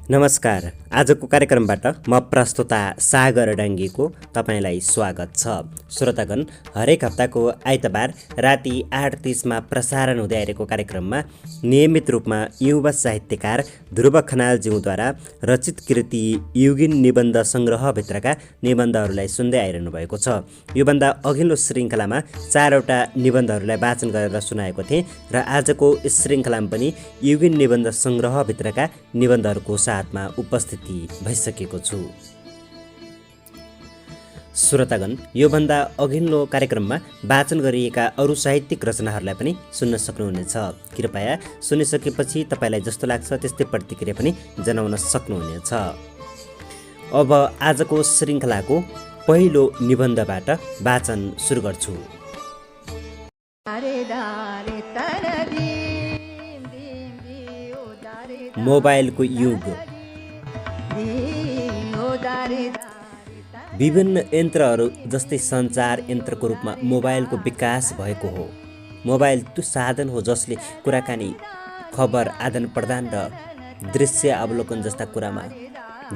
नमस्कार। आजको कार्यक्रमबाट म प्रस्तुता सागर डाङ्गीको तपाईँलाई स्वागत छ। श्रोतागण, हरेक हप्ताको आइतबार राति 8:30मा प्रसारण हुँदै आइरहेको कार्यक्रममा नियमित रूपमा युवा साहित्यकार ध्रुव खनालज्यूद्वारा रचित कृति युगीन निबन्ध सङ्ग्रहभित्रका निबन्धहरूलाई सुन्दै आइरहनु भएको छ। योभन्दा अघिल्लो श्रृङ्खलामा 4वटा निबन्धहरूलाई वाचन गरेर सुनाएको थिएँ र आजको श्रृङ्खलामा पनि युगीन निबन्ध सङ्ग्रहभित्रका निबन्धहरूको साथमा उपस्थिति भइसकेको छु। श्रोतागण, योभन्दा अघिल्लो कार्यक्रममा वाचन गरिएका अरू साहित्यिक रचनाहरूलाई पनि सुन्न सक्नुहुनेछ। कृपया सुनिसकेपछि तपाईँलाई जस्तो लाग्छ त्यस्तै प्रतिक्रिया पनि जनाउन सक्नुहुनेछ। अब आजको श्रृङ्खलाको पहिलो निबन्धबाट वाचन सुरु गर्छु। मोबाइलको युग। विभिन्न यन्त्रहरू जस्तै सञ्चार यन्त्रको रूपमा मोबाइलको विकास भएको हो। मोबाइल त्यो साधन हो जसले कुराकानी, खबर आदान प्रदान र दृश्य अवलोकन जस्ता कुरामा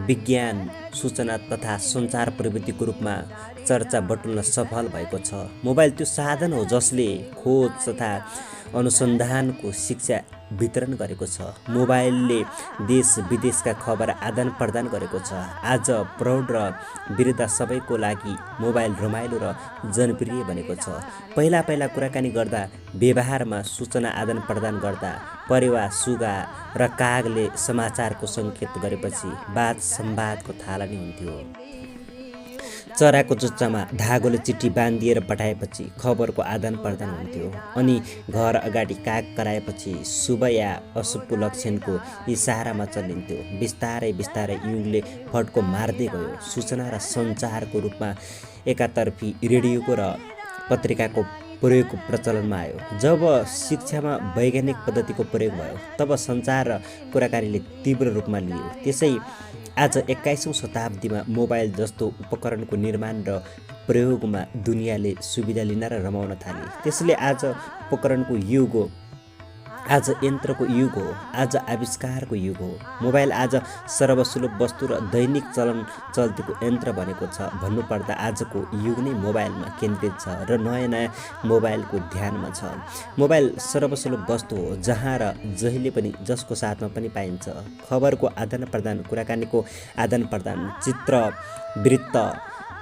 विज्ञान, सूचना तथा सञ्चार प्रविधिको रूपमा चर्चा बटुल्न सफल भएको छ। मोबाइल त्यो साधन हो जसले खोज तथा अनुसन्धानको शिक्षा वितरण गरेको छ। मोबाइलले देश विदेशका खबर आदान प्रदान गरेको छ। आज प्रौढ र वृद्ध सबैको लागि मोबाइल रमाइलो र जनप्रिय बनेको छ। पहिला कुराकानी गर्दा, व्यवहारमा सूचना आदान प्रदान गर्दा परेवा, सुगा र कागले समाचारको सङ्केत गरेपछि वाद संवादको थालनी हुन्थ्यो। चराको चुच्चामा धागोले चिठी बाँधिएर पठाएपछि खबरको आदान प्रदान हुन्थ्यो। अनि घर अगाडि काग कराएपछि शुभ या अशुभ लक्षणको इसारामा चलिन्थ्यो। बिस्तारै युगले फड्को मार्दै गयो। सूचना र सञ्चारको रूपमा एकातर्फी रेडियोको र पत्रिकाको प्रयोग प्रचलनमा आयो। जब शिक्षामा वैज्ञानिक पद्धतिको प्रयोग भयो तब सञ्चार र कुराकानीले तीव्र रूपमा लियो। त्यसै आज 21औं शताब्दीमा मोबाइल जस्तो उपकरणको निर्माण र प्रयोगमा दुनियाँले सुविधा लिन र रमाउन थाले। त्यसले आज उपकरणको युग हो, आज यन्त्रको युग हो, आज आविष्कारको युग हो। मोबाइल आज सर्वसुलभ वस्तु र दैनिक चल्तीको यन्त्र बनेको छ। भन्नुपर्दा आजको युग नै मोबाइलमा केन्द्रित छ र नयाँ मोबाइलको ध्यानमा छ। मोबाइल सर्वसुलभ वस्तु हो, जहाँ र जहिले पनि जसको साथमा पनि पाइन्छ। खबरको आदान प्रदान, कुराकानीको आदान प्रदान,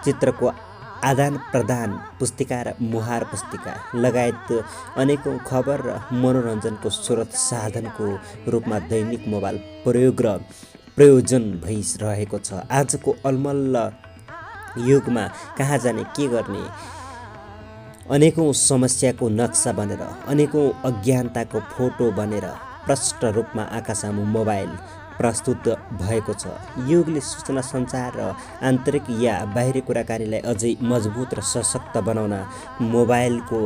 चित्रको आदान प्रदान, पुस्तिका र मुहार पुस्तिका लगायत अनेकौं खबर र मनोरञ्जनको स्रोत साधनको रूपमा दैनिक मोबाइल प्रयोग र प्रयोजन भइरहेको छ। आजको अलमल्ल युगमा कहाँ जाने, के गर्ने, अनेकौं समस्याको नक्सा बनेर, अनेकौं अज्ञानताको फोटो बनेर प्रष्ट रूपमा आँखासामु मोबाइल प्रस्तुत भएको छ। युगले सूचना सञ्चार र आन्तरिक या बाहिरी कुराकानीलाई अझै मजबुत र सशक्त बनाउन मोबाइलको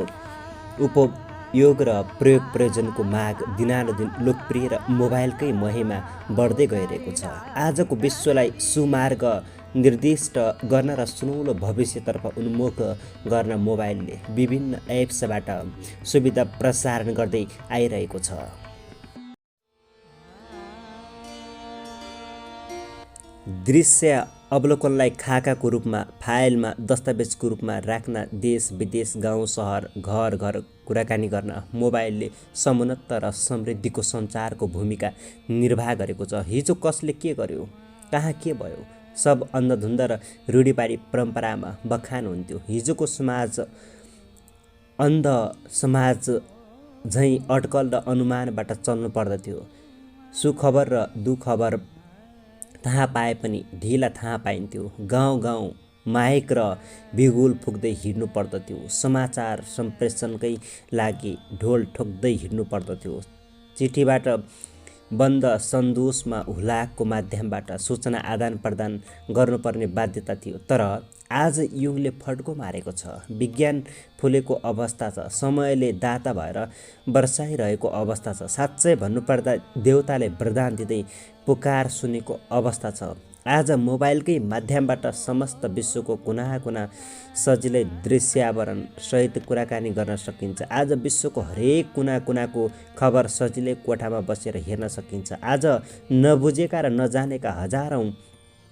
उपयोग र प्रयोजनको माग दिनानुदिन लोकप्रिय र मोबाइलकै महिमा बढ्दै गइरहेको छ। आजको विश्वलाई सुमार्ग निर्दिष्ट गर्न र सुनौलो भविष्यतर्फ उन्मुख गर्न मोबाइलले विभिन्न एप्सबाट सुविधा प्रसारण गर्दै आइरहेको छ। दृश्य अवलोकनलाई खाकाको रूपमा, फाइलमा, दस्तावेजको रूपमा राख्न, देश विदेश, गाउँ सहर, घर कुराकानी गर्न मोबाइलले समुन्नत र समृद्धिको सञ्चारको भूमिका निर्वाह गरेको छ। हिजो कसले के गर्यो, कहाँ के भयो, सब अन्धधुन्ध र रूढिवादी परम्परामा बखान हुन्थ्यो। हिजोको समाज अन्ध समाज झैँ अड्कल र अनुमानबाट चल्नु पर्दथ्यो। सुखबर र दुखबर थाहा पाए पनि ढिला थाहा पाइन्थ्यो। गाउँ माइक र बिगुल फुक्दै हिँड्नु पर्दथ्यो। समाचार सम्प्रेषणकै लागि ढोल ठोक्दै हिँड्नु पर्दथ्यो। चिठीबाट बन्द सन्देशमा हुलाकको माध्यमबाट सूचना आदान प्रदान गर्नुपर्ने बाध्यता थियो। तर आज युगले फड्को मारेको छ। विज्ञान फुलेको अवस्था छ। समयले दाता भएर बर्साइरहेको अवस्था छ। साँच्चै भन्नुपर्दा देउताले वरदान दिँदै पुकार सुनेको अवस्था छ। आज मोबाइलकै माध्यमबाट समस्त विश्वको कुना कुना सजिलै दृश्यावरण सहित कुराकानी गर्न सकिन्छ। आज विश्वको हरेक कुना कुनाको खबर सजिलै कोठामा बसेर हेर्न सकिन्छ। आज नबुझेका र नजानेका हजारौँ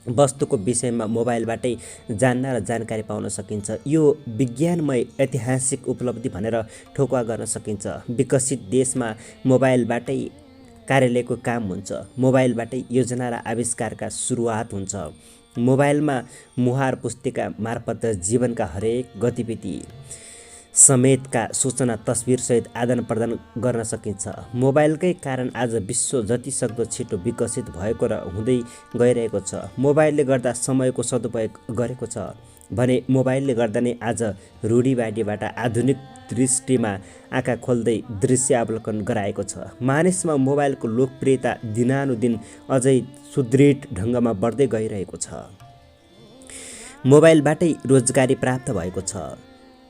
वस्तुको विषयमा मोबाइलबाटै जान्न र जानकारी पाउन सकिन्छ। यो विज्ञानमय ऐतिहासिक उपलब्धि भनेर ठोकुवा गर्न सकिन्छ। विकसित देशमा मोबाइलबाटै कार्यालयको काम हुन्छ, मोबाइलबाटै योजना र आविष्कारका सुरुवात हुन्छ। मोबाइलमा मुहार पुस्तिका मार्फत जीवनका हरेक गतिविधि समेतका सूचना तस्बिरसहित आदान प्रदान गर्न सकिन्छ। मोबाइलकै कारण आज विश्व जतिसक्दो छिटो विकसित भएको र हुँदै गइरहेको छ। मोबाइलले गर्दा समयको सदुपयोग गरेको छ भने मोबाइलले गर्दा नै आज रूढिवादीबाट आधुनिक दृष्टिमा आँखा खोल्दै दृश्य अवलोकन गराएको छ। मानिसमा मोबाइलको लोकप्रियता दिनानुदिन अझै सुदृढ ढङ्गमा बढ्दै गइरहेको छ। मोबाइलबाटै रोजगारी प्राप्त भएको छ।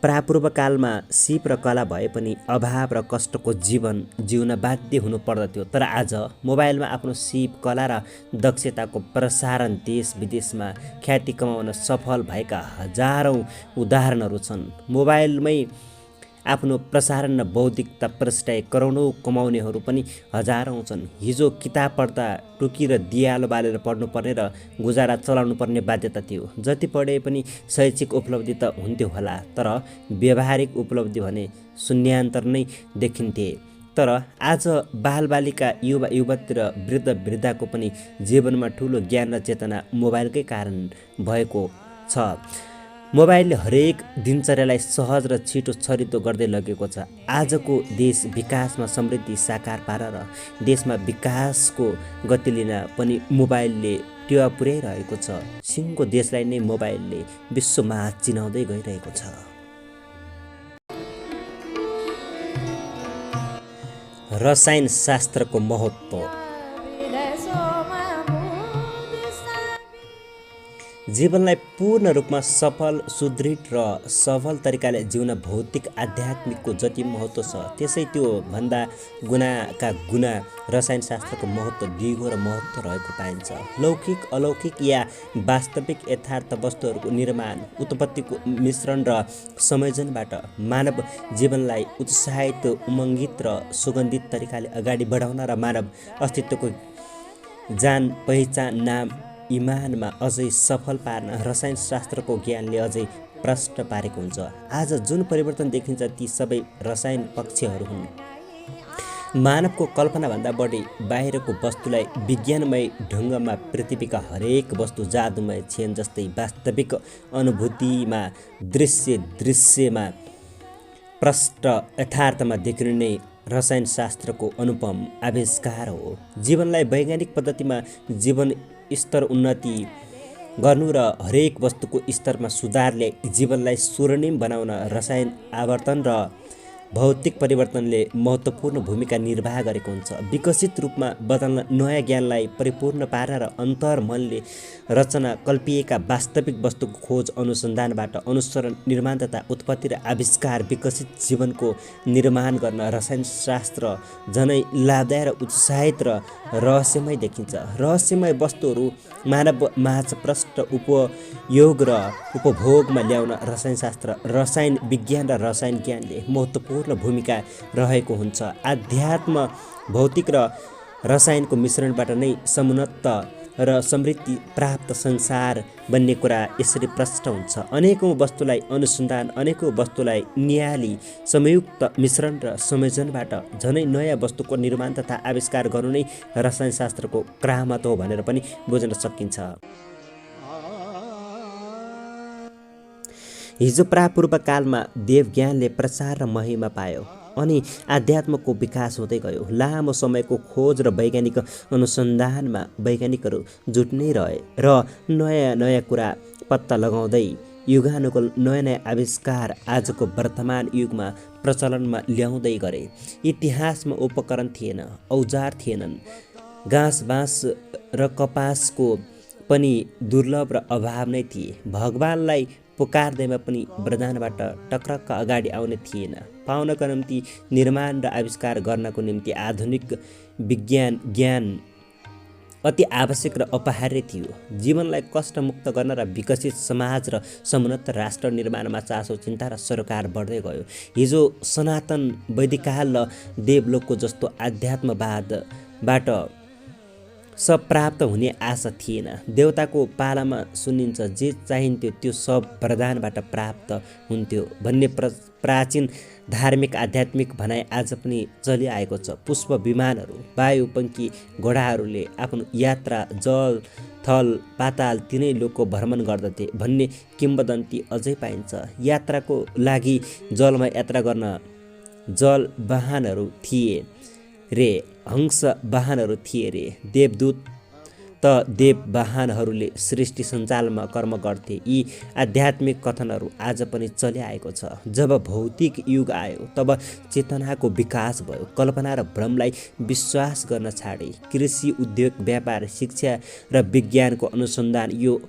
प्रापूर्व कालमा सिप र कला भए पनि अभाव र कष्टको जीवन जिउन बाध्य हुनु पर्दथ्यो, तर आज मोबाइलमा आफ्नो सिप कला र दक्षताको प्रसारण देश विदेशमा ख्याति कमाउन सफल भएका हजारौँ उदाहरणहरू छन्। मोबाइलमै आफ्नो प्रसारण र बौद्धिकता प्रस्टाए करोडौँ कमाउनेहरू पनि हजारौँ छन्। हिजो किताब पढ्दा टुकी र दियालो बालेर पढ्नुपर्ने र गुजारा चलाउनु पर्ने बाध्यता थियो। जति पढे पनि शैक्षिक उपलब्धि त हुन्थ्यो होला, तर व्यावहारिक उपलब्धि भने शून्यान्तर नै देखिन्थे। तर आज बालबालिका युवा युवती र वृद्ध वृद्धाको पनि जीवनमा ठुलो ज्ञान र चेतना मोबाइलकै कारण भएको छ। मोबाइलले हरेक दिनचर्यालाई सहज र छिटो छरितो गर्दै लगेको छ। आजको देश विकासमा समृद्धि साकार पारेर देशमा विकासको गति लिन पनि मोबाइलले टेवा पुर्याइरहेको छ। सिङ्गो देशलाई नै मोबाइलले विश्वमा चिनाउँदै गइरहेको छ। रसायन शास्त्रको महत्त्व। जीवनलाई पूर्ण रूपमा सफल, सुदृढ र सफल तरिकाले जिउन भौतिक आध्यात्मिकको जति महत्त्व छ, त्यसै त्यो भन्दा गुणाका गुणा रसायनशास्त्रको महत्त्व द्विगुण र महत्त्व रहेको पाइन्छ। लौकिक, अलौकिक या वास्तविक यथार्थ वस्तुहरूको निर्माण, उत्पत्तिको मिश्रण र संयोजनबाट मानव जीवनलाई उत्साहित, उमङ्गित र सुगन्धित तरिकाले अगाडि बढाउन र मानव अस्तित्वको जान पहिचान नाम इमानमा अझै सफल पार्न रसायनशास्त्रको ज्ञानले अझै प्रष्ट पारेको हुन्छ। आज जुन परिवर्तन देखिन्छ ती सबै रसायन पक्षहरू हुन्। मानवको कल्पनाभन्दा बढी बाहिरको वस्तुलाई विज्ञानमय ढङ्गमा पृथ्वीका हरेक वस्तु जादुमय छन् जस्तै वास्तविक अनुभूतिमा दृश्यमा प्रष्ट यथार्थमा देखिनु नै रसायनशास्त्रको अनुपम आविष्कार हो। जीवनलाई वैज्ञानिक पद्धतिमा जीवन स्तर उन्नति गर्नु र हरेक वस्तुको स्तरमा सुधारले जीवनलाई स्वर्णिम बनाउन रसायन आवर्तन र भौतिक परिवर्तनले महत्त्वपूर्ण भूमिका निर्वाह गरेको हुन्छ। विकसित रूपमा बदल्न, नयाँ ज्ञानलाई परिपूर्ण पार्न र अन्तर्मनले रचना कल्पिएका वास्तविक वस्तुको खोज अनुसन्धानबाट अनुसरण, निर्माण तथा उत्पत्ति र आविष्कार विकसित जीवनको निर्माण गर्न रसायनशास्त्र झनै लाभदायक र उत्साहित र रहस्यमय देखिन्छ। रहस्यमय वस्तुहरू मानव माझ प्रष्ट उपयोग र उपभोगमा ल्याउन रसायनशास्त्र, रसायन विज्ञान र रसायन ज्ञानले महत्त्वपूर्ण भूमिका रहेको हुन्छ। आध्यात्म, भौतिक र रसायनको मिश्रणबाट नै समुन्नत र समृद्धि प्राप्त संसार बन्ने कुरा यसरी प्रष्ट हुन्छ। अनेकौँ वस्तुलाई अनुसन्धान, अनेकौँ वस्तुलाई नियाली संयुक्त मिश्रण र संयोजनबाट झनै नयाँ वस्तुको निर्माण तथा आविष्कार गर्नु नै रसायनशास्त्रको करामत हो भनेर पनि बुझ्न सकिन्छ। हिजो प्रापूर्व कालमा देवज्ञानले प्रचार र महिमा पायो अनि आध्यात्मको विकास हुँदै गयो। लामो समयको खोज र वैज्ञानिक अनुसन्धानमा वैज्ञानिकहरू जुट्नै रहे र नयाँ नयाँ कुरा पत्ता लगाउँदै युगानुकूल नयाँ नयाँ आविष्कार आजको वर्तमान युगमा प्रचलनमा ल्याउँदै गरे। इतिहासमा उपकरण थिएन, औजार थिएनन्। घाँस बाँस र कपासको पनि दुर्लभ र अभाव नै थिए। भगवानलाई पुकार्दैमा पनि वरदानबाट टक्रक्क अगाडि आउने थिएन। पाउनको निम्ति, निर्माण र आविष्कार गर्नको निम्ति आधुनिक विज्ञान ज्ञान अति आवश्यक र अपहार्य थियो। जीवनलाई कष्टमुक्त गर्न र विकसित समाज र समुन्नत राष्ट्र निर्माणमा चासो, चिन्ता र सरोकार बढ्दै गयो। हिजो सनातन वैदिककाल र देवलोकको जस्तो आध्यात्मवादबाट सब प्राप्त हुने आशा थिएन। देवताको पालामा सुनिन्छ जे चाहिन्थ्यो त्यो सब वरदानबाट प्राप्त हुन्थ्यो भन्ने प्राचीन धार्मिक आध्यात्मिक भनाइ आज पनि चलिआएको छ। पुष्प विमानहरू, वायुपङ्खी घोडाहरूले आफ्नो यात्रा जल थल पाताल तिनै लोकको भ्रमण गर्दथे भन्ने किम्वदन्ती अझै पाइन्छ। यात्राको लागि जलमा यात्रा गर्न जल वाहनहरू थिए रे, हंस वाहनहरू थिए रे। देवदूत त देव वाहनहरूले सृष्टि सञ्चालनमा कर्म गर्थे। यी आध्यात्मिक कथनहरू आज पनि चलिआएको छ। जब भौतिक युग आयो तब चेतनाको विकास भयो। कल्पना र भ्रमलाई विश्वास गर्न छाडे। कृषि, उद्योग, व्यापार, शिक्षा र विज्ञानको अनुसन्धान यो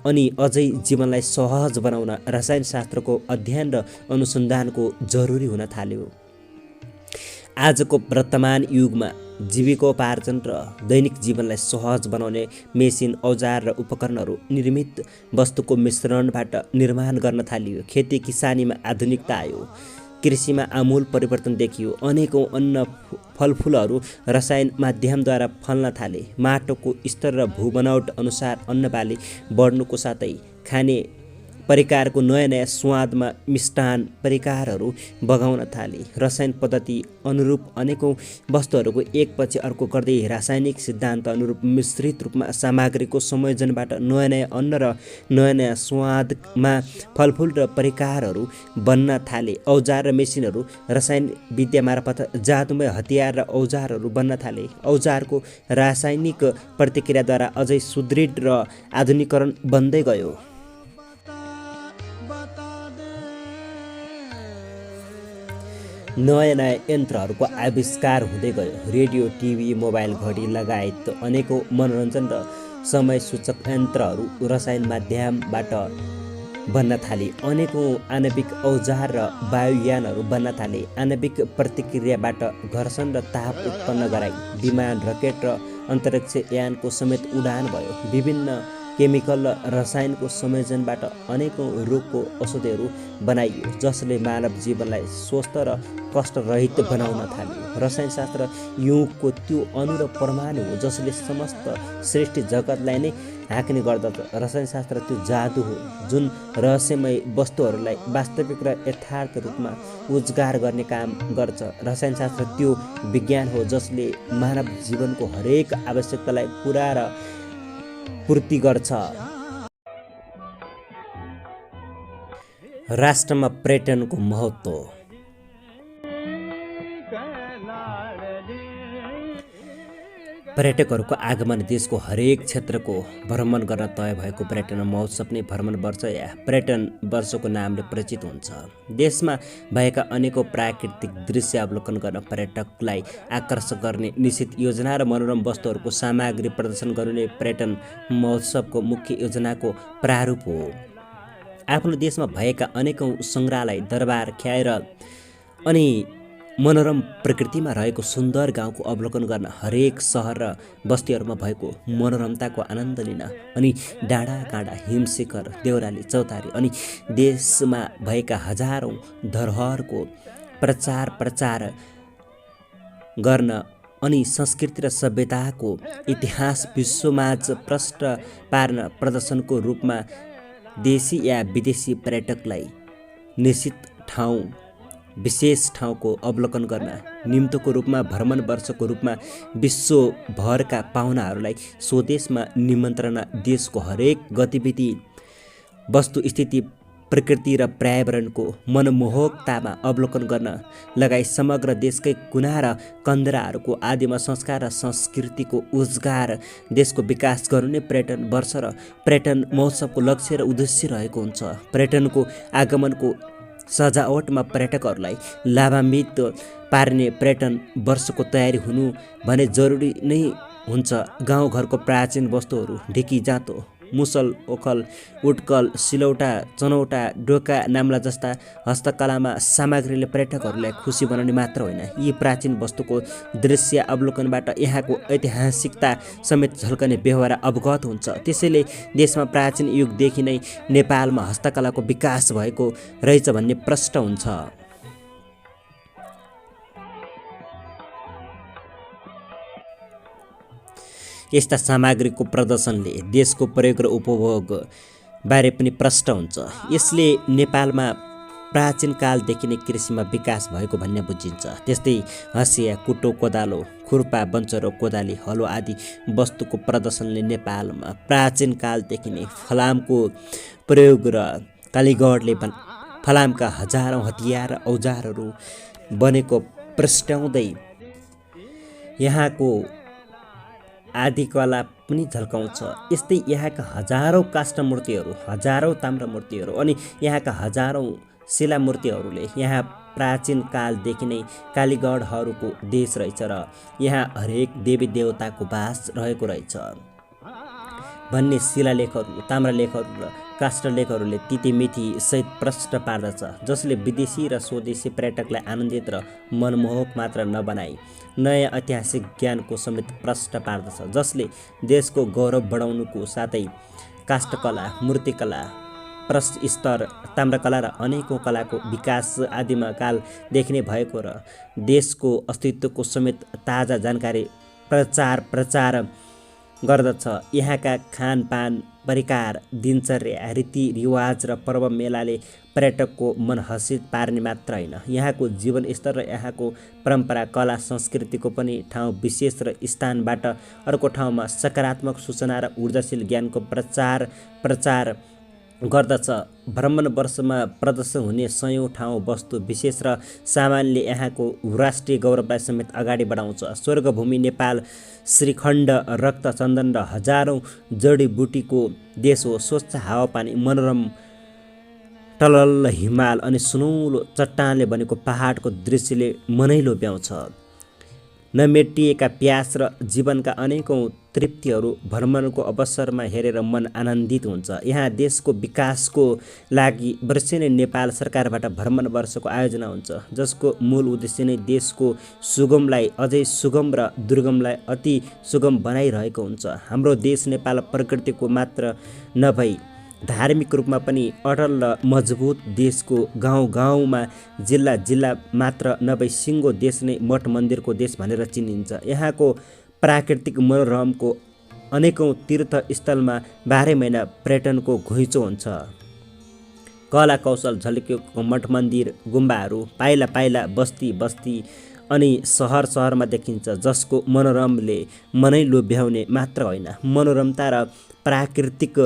अनि अझै जीवनलाई सहज बनाउन रसायनशास्त्रको अध्ययन र अनुसन्धानको जरुरी हुन थाल्यो। आजको वर्तमान युगमा जीविकोपार्जन र दैनिक जीवनलाई सहज बनाउने मेसिन, औजार र उपकरणहरू निर्मित वस्तुको मिश्रणबाट निर्माण गर्न थालियो। खेती किसानीमा आधुनिकता आयो। कृषिमा आमूल परिवर्तन देखियो। अनेकौं अन्न फलफुलहरू रसायन माध्यमद्वारा फल्न थाले। माटोको स्तर र भूबनावट अनुसार अन्नबाली बढ्नुको साथै खाने परिकारको नयाँ नयाँ स्वादमा मिष्टान परिकारहरू बगाउन थाले। रसायन पद्धति अनुरूप अनेकौं वस्तुहरूको एकपछि अर्को गर्दै रासायनिक सिद्धान्त अनुरूप मिश्रित रूपमा सामग्रीको संयोजनबाट नयाँ नयाँ अन्न र नयाँ नयाँ स्वादमा फलफुल र परिकारहरू बन्न थाले। औजार र मेसिनहरू रसायन विद्या मार्फत जादुमय हतियार र औजारहरू बन्न थाले। औजारको रासायनिक प्रतिक्रियाद्वारा अझै सुदृढ र आधुनिकीकरण बन्दै गयो। नयाँ नयाँ यन्त्रहरूको आविष्कार हुँदै गयो। रेडियो, टिभी, मोबाइल, घडी लगायत अनेकौं मनोरञ्जन र समय सूचक यन्त्रहरू रसायन माध्यमबाट बन्न थाले। अनेकौं आणविक औजार र वायुयानहरू बन्न थाले। आणविक प्रतिक्रियाबाट घर्षण र ताप उत्पन्न गराई विमान, रकेट र अन्तरिक्ष यानको समेत उडान भयो। विभिन्न केमिकल र रसायनको संयोजनबाट अनेकौं रोगको औषधिहरू बनाइयो जसले मानव जीवनलाई स्वस्थ र कष्टरहित बनाउन थाल्यो। रसायनशास्त्र युगको त्यो अणु र परमाणु हो जसले समस्त सृष्टि जगतलाई नै हाँक्ने गर्दछ। रसायनशास्त्र त्यो जादु हो जुन रहस्यमय वस्तुहरूलाई वास्तविक र यथार्थ रूपमा उजागर गर्ने काम गर्छ। रसायनशास्त्र त्यो विज्ञान हो जसले मानव जीवनको हरेक आवश्यकतालाई पूरा र पूर्ति गर्छ। राष्ट्रमा पर्यटनको महत्त्व। पर्यटकहरूको आगमन देशको हरेक क्षेत्रको भ्रमण गर्न तय भएको पर्यटन महोत्सव नै भ्रमण वर्ष या पर्यटन वर्षको नामले परिचित हुन्छ। देशमा भएका अनेकौं प्राकृतिक दृश्य अवलोकन गर्न पर्यटकलाई आकर्षक गर्ने निश्चित योजना र मनोरम वस्तुहरूको सामग्री प्रदर्शन गर्ने पर्यटन महोत्सवको मुख्य योजनाको प्रारूप हो। आफ्नो देशमा भएका अनेकौं सङ्ग्रहालय, दरबार, ख्याएर अनि मनोरम प्रकृतिमा रहेको सुन्दर गाउँको अवलोकन गर्न, हरेक सहर र बस्तीहरूमा भएको मनोरमताको आनन्द लिन अनि डाँडा काँडा, हिमशिखर, देउराली, चौतारी अनि देशमा भएका हजारौं धरोहरको प्रचार गर्न अनि संस्कृति र सभ्यताको इतिहास विश्वमाझ प्रष्ट पार्न प्रदर्शनको रूपमा देशी या विदेशी पर्यटकलाई निश्चित ठाउँ विशेष ठाउँको अवलोकन गर्न निम्तोको रूपमा भ्रमण वर्षको रूपमा विश्वभरका पाहुनाहरूलाई स्वदेशमा निमन्त्रणा, देशको हरेक गतिविधि, वस्तुस्थिति, प्रकृति र पर्यावरणको मनमोहकतामा अवलोकन गर्न लगाई समग्र देशकै कुना र कन्दराहरूको आदिमा संस्कार र संस्कृतिको उजागर देशको विकास गर्नु नै पर्यटन वर्ष र पर्यटन महोत्सवको लक्ष्य र उद्देश्य रहेको हुन्छ। पर्यटनको आगमनको सजावटमा पर्यटकहरूलाई लाभान्वित पार्ने पर्यटन वर्षको तयारी हुनु भने जरुरी नै हुन्छ। गाउँघरको प्राचीन वस्तुहरू, ढिकी, जाँतो, मुसल, ओखल, उट्कल, सिलौटा, चनौटा, डोका, नाम्ला जस्ता हस्तकलामा सामग्रीले पर्यटकहरूलाई खुसी बनाउने मात्र होइन, यी प्राचीन वस्तुको दृश्य अवलोकनबाट यहाँको ऐतिहासिकता समेत झल्कने व्यवहार अवगत हुन्छ। त्यसैले देशमा प्राचीन युगदेखि नै नेपालमा हस्तकलाको विकास भएको रहेछ भन्ने प्रश्न हुन्छ। यस्ता सामग्रीको प्रदर्शनले देशको प्रयोग र उपभोग बारे पनि प्रश्न हुन्छ। यसले नेपालमा प्राचीन कालदेखि नै कृषिमा विकास भएको भन्ने बुझिन्छ। त्यस्तै हँसिया, कुटो, कोदालो, खुर्पा, बन्चरो, कोदाली, हलो आदि वस्तुको प्रदर्शनले नेपालमा प्राचीन कालदेखि नै फलामको प्रयोग र कालीगढले फलामका हजारौँ हतियार र औजारहरू बनेको प्रस्ट्याउँदै यहाँको आदिकला पनि झल्काउँछ। यस्तै यहाँका हजारौँ काष्ठ मूर्तिहरू, हजारौँ ताम्र मूर्तिहरू अनि यहाँका हजारौँ शिला मूर्तिहरूले यहाँ प्राचीन कालदेखि नै कालीगढहरूको देश रहेछ र यहाँ हरेक देवी देवताको बास रहेको रहेछ भन्ने शिलालेखहरू, ताम्रलेखहरू र काष्ठलेखहरूले तिथिमिथि सहित प्रश्न पार्दछ, जसले विदेशी र स्वदेशी पर्यटकलाई आनन्दित र मनमोहक मात्र नबनाई नयाँ ऐतिहासिक ज्ञानको समेत प्रश्न पार्दछ, जसले देशको गौरव बढाउनुको साथै काष्ठकला, मूर्तिकला, प्रस्तर, ताम्रकला र अनेकौँ कलाको विकास आदिमा कालदेखि नै भएको र देशको अस्तित्वको समेत ताजा जानकारी प्रचार गर्दछ। यहाँका खानपान, परिकार, दिनचर्या, रीतिरिवाज र पर्व मेलाले पर्यटकको मन हर्षित पार्ने मात्र होइन, यहाँको जीवनस्तर र यहाँको परम्परा, कला, संस्कृतिको पनि ठाउँ विशेष र स्थानबाट अर्को ठाउँमा सकारात्मक सूचना र ऊर्जाशील ज्ञानको प्रचार गर्दछ। भ्रमण वर्षमा प्रदर्शन हुने सयौँ ठाउँ वस्तु विशेष र सामानले यहाँको राष्ट्रिय गौरवलाई समेत अगाडि बढाउँछ। स्वर्गभूमि नेपाल श्रीखण्ड, रक्त चन्दन र हजारौँ जडीबुटीको देश हो। स्वच्छ हावापानी, मनोरम टलल हिमाल अनि सुनौलो चट्टानले बनेको पहाडको दृश्यले मनै लोभ्याउँछ। नमेटिएका प्यास र जीवनका अनेकौँ तृप्तिहरू भ्रमणको अवसरमा हेरेर मन आनन्दित हुन्छ। यहाँ देशको विकासको लागि वर्षै नै नेपाल सरकारबाट भ्रमण वर्षको आयोजना हुन्छ, जसको मूल उद्देश्य नै देशको सुगमलाई अझै सुगम र दुर्गमलाई अति सुगम बनाइरहेको हुन्छ। हाम्रो देश नेपाल प्रकृतिको मात्र नभई धार्मिक रूपमा पनि अटल र मजबुत देशको गाउँ-गाउँमा, जिल्ला मात्र नभई सिङ्गो देश नै मठ मन्दिरको देश भनेर चिनिन्छ। यहाँको प्राकृतिक मनोरमको अनेकौँ तीर्थस्थलमा 12 महिना पर्यटनको घुइँचो हुन्छ। कला कौशल झल्किएको मठ मन्दिर, गुम्बाहरू पाइला पाइला, बस्ती अनि सहरमा देखिन्छ, जसको मनोरमले मनै लोभ्याउने मात्र होइन, मनोरमता र प्राकृतिक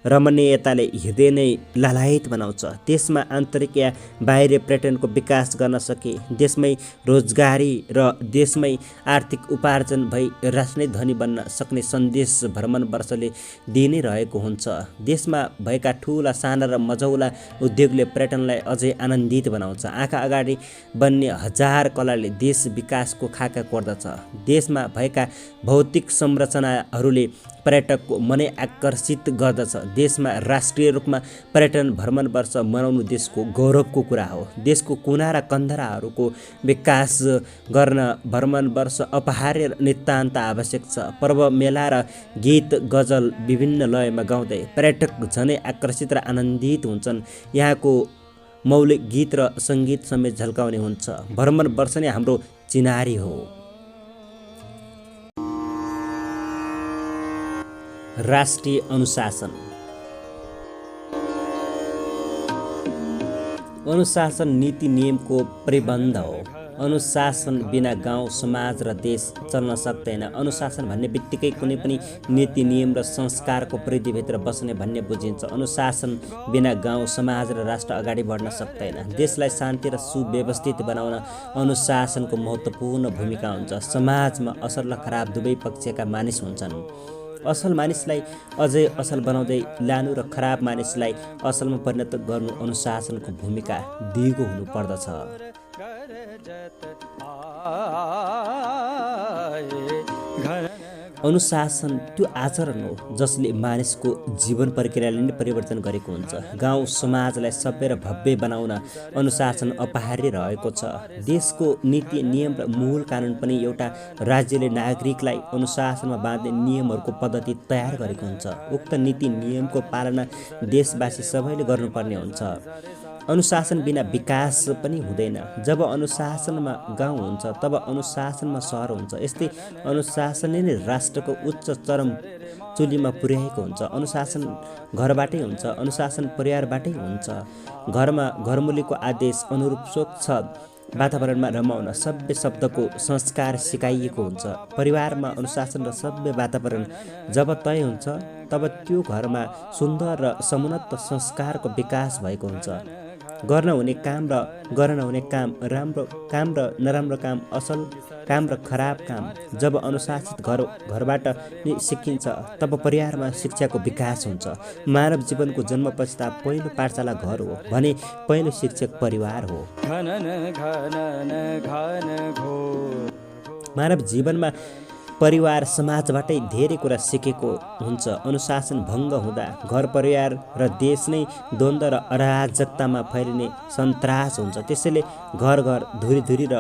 रमणीयताले हृदय नै लालायित बनाउँछ। देशमा आन्तरिक या बाहिरी पर्यटनको विकास गर्न सके देशमै रोजगारी र देशमै आर्थिक उपार्जन भई राष्ट्र नै धनी बन्न सक्ने सन्देश भ्रमण वर्षले दिइ नै रहेको हुन्छ। देशमा भएका ठुला साना र मझौला उद्योगले पर्यटनलाई अझै आनन्दित बनाउँछ। आँखा अगाडि बन्ने हजार कलाले देश विकासको खाका कोर्दछ। देशमा भएका भौतिक संरचनाहरूले पर्यटकको मनै आकर्षित गर्दछ। देशमा राष्ट्रिय रूपमा पर्यटन भ्रमण वर्ष मनाउनु देशको गौरवको कुरा हो। देशको कुना र कन्दराहरूको विकास गर्न भ्रमण वर्ष अपहार्य र नितान्त आवश्यक छ। पर्व मेला र गीत गजल विभिन्न लयमा गाउँदै पर्यटक झनै आकर्षित र आनन्दित हुन्छन्। यहाँको मौलिक गीत र सङ्गीत समेत झल्काउने हुन्छ। भ्रमण वर्ष नै हाम्रो चिनारी हो। राष्ट्रिय अनुशासन नीति नियमको प्रबन्ध हो। अनुशासन बिना गाउँ, समाज र देश चल्न सक्दैन। अनुशासन भन्ने बित्तिकै कुनै पनि नीति नियम र संस्कारको परिधिभित्र बस्ने भन्ने बुझिन्छ। अनुशासन बिना गाउँ, समाज र राष्ट्र अगाडि बढ्न सक्दैन। देशलाई शान्ति र सुव्यवस्थित बनाउन अनुशासनको महत्त्वपूर्ण भूमिका हुन्छ। समाजमा असल र खराब दुवै पक्षका मानिस हुन्छन्। असल मानिसलाई अझै असल बनाउँदै लानु र खराब मानिसलाई असलमा परिणत गर्नु अनुशासनको भूमिका दिगो हुनुपर्दछ। अनुशासन त्यो आचरण हो जसले मानिसको जीवन प्रक्रियाले नै परिवर्तन गरेको हुन्छ। गाउँ समाजलाई सभ्य र भव्य बनाउन अनुशासन अपरिहार्य रहेको छ। देशको नीति नियम र मूल कानुन पनि एउटा राज्यले नागरिकलाई अनुशासनमा बाँध्ने नियमहरूको पद्धति तयार गरेको हुन्छ। उक्त नीति नियमको पालना देशवासी सबैले गर्नुपर्ने हुन्छ। अनुशासन बिना विकास पनि हुँदैन। जब अनुशासनमा गाउँ हुन्छ तब अनुशासनमा सहर हुन्छ। यस्तै अनुशासनले नै राष्ट्रको उच्च चरम चुलीमा पुर्याएको हुन्छ। अनुशासन घरबाटै हुन्छ, अनुशासन परिवारबाटै हुन्छ। घरमा घरमुलीको आदेश अनुरूप स्वच्छ वातावरणमा रमाउन सभ्य शब्दको संस्कार सिकाइएको हुन्छ। परिवारमा अनुशासन र सभ्य वातावरण जब तय हुन्छ तब त्यो घरमा सुन्दर र समुन्नत संस्कारको विकास भएको हुन्छ। गर्न हुने काम र गर्न नहुने काम, राम्रो काम र नराम्रो काम, असल काम र खराब काम जब अनुशासित घरबाट नै सिकिन्छ तब परिवारमा शिक्षाको विकास हुन्छ। मानव जीवनको जन्म पश्चात पहिलो पाठशाला घर हो भने पहिलो शिक्षक परिवार हो। मानव जीवनमा परिवार समाजबाटै धेरै कुरा सिकेको हुन्छ। अनुशासन भङ्ग हुँदा घर परिवार र देश नै द्वन्द्व र अराजकतामा फैलिने सन्तास हुन्छ। त्यसैले घर घर धुरी धुरी र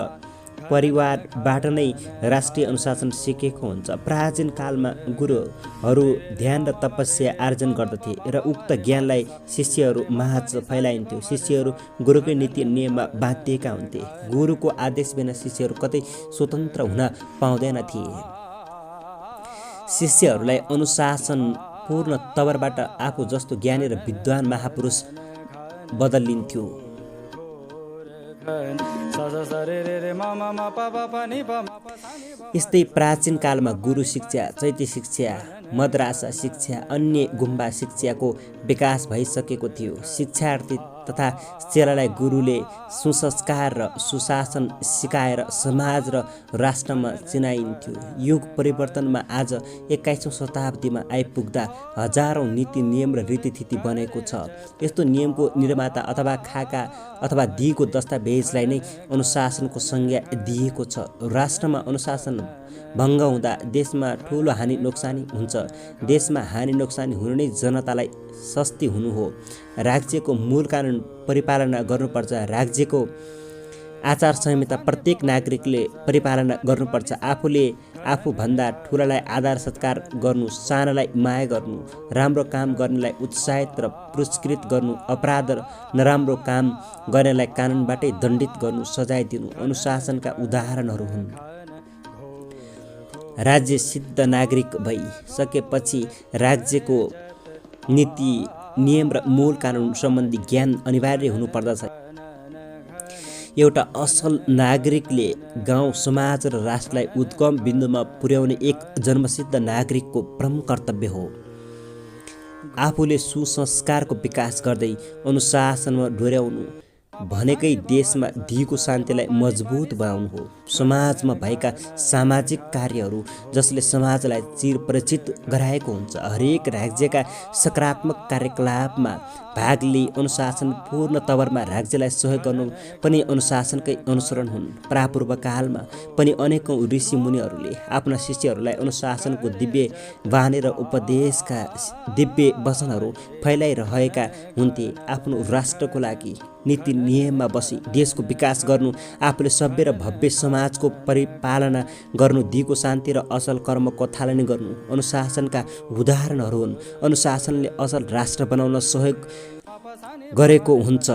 परिवारबाट नै राष्ट्रिय अनुशासन सिकेको हुन्छ। प्राचीन कालमा गुरुहरू ध्यान र तपस्या आर्जन गर्दथे र उक्त ज्ञानलाई शिष्यहरू माझ फैलाइन्थ्यो। शिष्यहरू गुरुकै नीति नियममा बाँधिएका हुन्थे। गुरुको आदेश बिना शिष्यहरू कतै स्वतन्त्र हुन पाउँदैनथे। शिष्यहरूलाई अनुशासनपूर्ण तवरबाट आफू जस्तो ज्ञानी र विद्वान महापुरुष बदलिन्थ्यो। यस्तै प्राचीन कालमा गुरु शिक्षा, चैत्य शिक्षा, मद्रासा शिक्षा, अन्य गुम्बा शिक्षाको विकास भइसकेको थियो। शिक्षार्थी तथा चेलालाई गुरुले सुसंस्कार र सुशासन सिकाएर समाज र राष्ट्रमा चिनाइन्थ्यो। युग परिवर्तनमा आज 21औं शताब्दीमा आइपुग्दा हजारौं नीति नियम र रीतिथिति बनेको छ। यस्तो नियमको निर्माता अथवा खाका अथवा दिएको दस्तावेजलाई नै अनुशासनको संज्ञा दिएको छ। राष्ट्रमा अनुशासन भङ्ग हुँदा देशमा ठुलो हानि नोक्सानी हुन्छ। देशमा हानि नोक्सानी हुनु नै जनतालाई सस्ती हुनु हो। राज्यको मूल कानुन परिपालना गर्नुपर्छ। राज्यको आचार संहिता प्रत्येक नागरिकले परिपालना गर्नुपर्छ। आफूले आफूभन्दा ठुलालाई आदर सत्कार गर्नु, सानालाई माया गर्नु, राम्रो काम गर्नेलाई उत्साहित र पुरस्कृत गर्नु, अपराध र नराम्रो काम गर्नेलाई कानुनबाटै दण्डित गर्नु, सजाय दिनु अनुशासनका उदाहरणहरू हुन्। राज्य सिद्ध नागरिक भइसकेपछि राज्यको नीति नियम र मूल कानुन सम्बन्धी ज्ञान अनिवार्य हुनुपर्दछ। एउटा असल नागरिकले गाउँ समाज र राष्ट्रलाई उद्गम बिन्दुमा पुर्याउने एक जन्मसिद्ध नागरिकको प्रमुख कर्तव्य हो। आफूले सुसंस्कारको विकास गर्दै अनुशासनमा डोर्याउनु भनेकै देशमा दिगो शान्तिलाई मजबुत बनाउनु हो। समाजमा भएका सामाजिक कार्यहरू जसले समाजलाई चिरपरिचित गराएको हुन्छ। हरेक राज्यका सकारात्मक कार्यकलापमा भाग लिई अनुशासनपूर्ण तवरमा राज्यलाई सहयोग गर्नु पनि अनुशासनकै अनुसरण हुन्। प्रापूर्व कालमा पनि अनेकौं ऋषि मुनिहरूले आफ्ना शिष्यहरूलाई अनुशासनको दिव्य वाणी र उपदेशका दिव्य वचनहरू फैलाइरहेका हुन्थे। आफ्नो राष्ट्रको लागि नीति नियममा बसी देशको विकास गर्नु, आफूले सभ्य र भव्य समाजको परिपालना गर्नु, दिगो शान्ति र असल कर्मको थालनी गर्नु अनुशासनका उदाहरणहरू हुन्। अनुशासनले असल राष्ट्र बनाउन सहयोग गरेको हुन्छ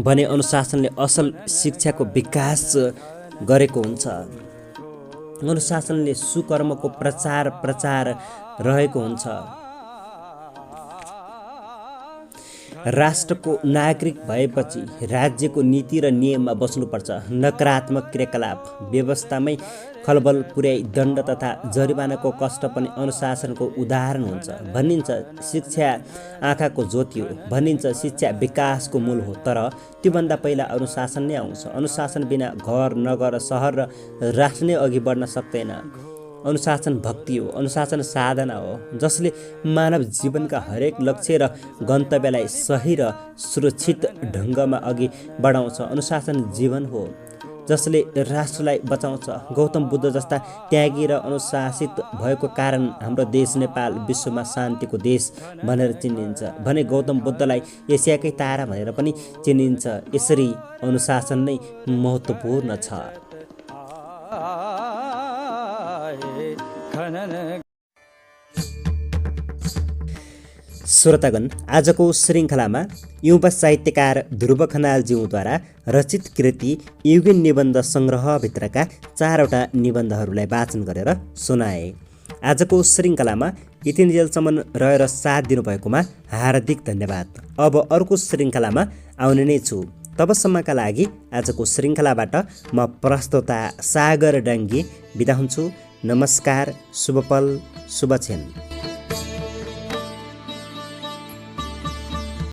भने अनुशासनले असल शिक्षाको विकास गरेको हुन्छ। अनुशासनले सुकर्मको प्रचार रहेको हुन्छ। राष्ट्रको नागरिक भएपछि राज्यको नीति र नियममा बस्नुपर्छ। नकारात्मक क्रियाकलाप व्यवस्थामै खलबल पुर्याई दण्ड तथा जरिवानाको कष्ट पनि अनुशासनको उदाहरण हुन्छ। भनिन्छ शिक्षा आँखाको ज्योति हो, भनिन्छ शिक्षा विकासको मूल हो, तर त्योभन्दा पहिला अनुशासन नै आउँछ। अनुशासन बिना घर, नगर, सहर र राष्ट्र नै अघि बढ्न सक्दैन। अनुशासन भक्ति हो, अनुशासन साधना हो जसले मानव जीवनका हरेक लक्ष्य र गन्तव्यलाई सही र सुरक्षित ढङ्गमा अघि बढाउँछ। अनुशासन जीवन हो, जसले राष्ट्रलाई बचाउँछ। गौतम बुद्ध जस्ता त्यागी र अनुशासित भएको कारण हाम्रो देश नेपाल विश्वमा शान्तिको देश भनेर चिनिन्छ भने गौतम बुद्धलाई एसियाकै तारा भनेर पनि चिनिन्छ। यसरी अनुशासन नै महत्त्वपूर्ण छ। श्रोतागण, आजको श्रृङ्खलामा युवा साहित्यकार ध्रुव खनालज्यूद्वारा रचित कृति युगीन निबन्ध सङ्ग्रहभित्रका 4वटा निबन्धहरूलाई वाचन गरेर सुनाए। आजको श्रृङ्खलामा यतिन्जेलसम्म रहेर साथ दिनुभएकोमा हार्दिक धन्यवाद। अब अर्को श्रृङ्खलामा आउने नै छु। तबसम्मका लागि आजको श्रृङ्खलाबाट म प्रस्तोता सागर डाङ्गी बिदा हुन्छु। नमस्कार, शुभ पल, शुभ क्षण।